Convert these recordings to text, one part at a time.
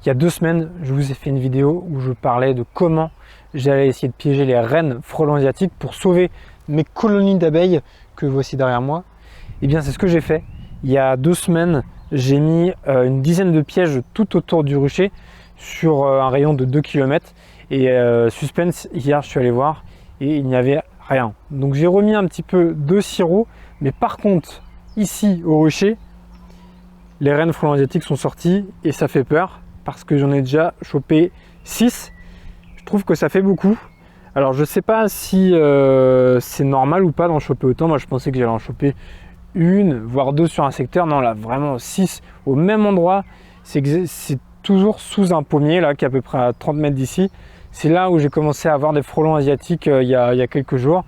Il y a 2 semaines, je vous ai fait une vidéo où je parlais de comment j'allais essayer de piéger les rennes frelons asiatiques pour sauver mes colonies d'abeilles que voici derrière moi. Et bien c'est ce que j'ai fait. Il y a 2 semaines, j'ai mis une dizaine de pièges tout autour du rucher sur un rayon de 2 km. Et suspense, hier je suis allé voir et il n'y avait rien. Donc j'ai remis un petit peu de sirop, mais par contre ici au rucher, les rennes frelons asiatiques sont sortis et ça fait peur parce que j'en ai déjà chopé 6. Je trouve que ça fait beaucoup. Alors je sais pas si c'est normal ou pas d'en choper autant. Moi je pensais que j'allais en choper une voire 2 sur un secteur. Non, là vraiment 6 au même endroit. C'est toujours sous un pommier là qui est à peu près à 30 mètres d'ici. C'est là où j'ai commencé à avoir des frelons asiatiques il y a quelques jours.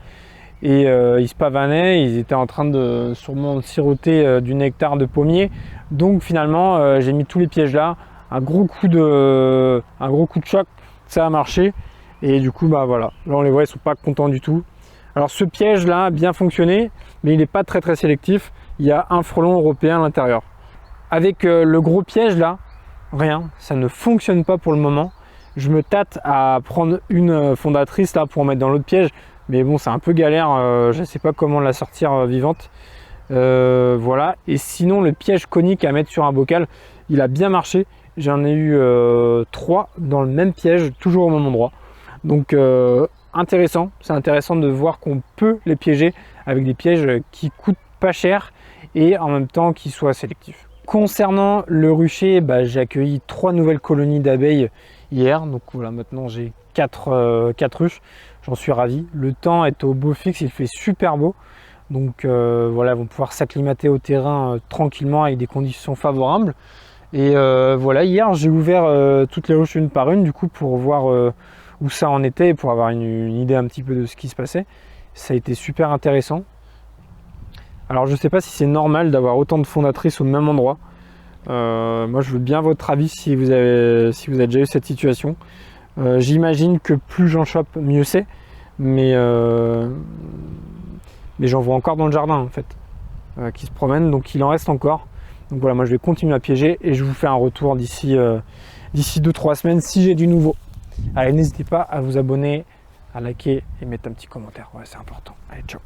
Et ils se pavanaient, ils étaient en train de sûrement siroter du nectar de pommier. Donc finalement j'ai mis tous les pièges là, un gros coup de choc, ça a marché. Et du coup bah voilà, là on les voit, ils sont pas contents du tout. Alors ce piège là a bien fonctionné, mais il n'est pas très sélectif. Il y a un frelon européen à l'intérieur. Avec le gros piège là, rien, ça ne fonctionne pas pour le moment. Je me tâte à prendre une fondatrice là pour en mettre dans l'autre piège. Mais bon, c'est un peu galère, je ne sais pas comment la sortir vivante. Voilà. Et sinon, le piège conique à mettre sur un bocal, il a bien marché. J'en ai eu 3 dans le même piège, toujours au même endroit. Donc, intéressant. C'est intéressant de voir qu'on peut les piéger avec des pièges qui coûtent pas cher et en même temps qui soient sélectifs. Concernant le rucher, j'ai accueilli 3 nouvelles colonies d'abeilles hier. Donc voilà, maintenant j'ai 4 ruches. J'en suis ravi. Le temps est au beau fixe, il fait super beau. Donc voilà, ils vont pouvoir s'acclimater au terrain tranquillement avec des conditions favorables. Et voilà, hier j'ai ouvert toutes les ruches une par une du coup pour voir où ça en était, pour avoir une idée un petit peu de ce qui se passait. Ça a été super intéressant. Alors je ne sais pas si c'est normal d'avoir autant de fondatrices au même endroit. Moi je veux bien votre avis si vous avez déjà eu cette situation. J'imagine que plus j'en chope, mieux c'est. Mais j'en vois encore dans le jardin en fait, qui se promènent, donc il en reste encore. Donc voilà, moi je vais continuer à piéger et je vous fais un retour d'ici 2-3 semaines si j'ai du nouveau. Allez, n'hésitez pas à vous abonner, à liker et mettre un petit commentaire, ouais, c'est important. Allez, ciao.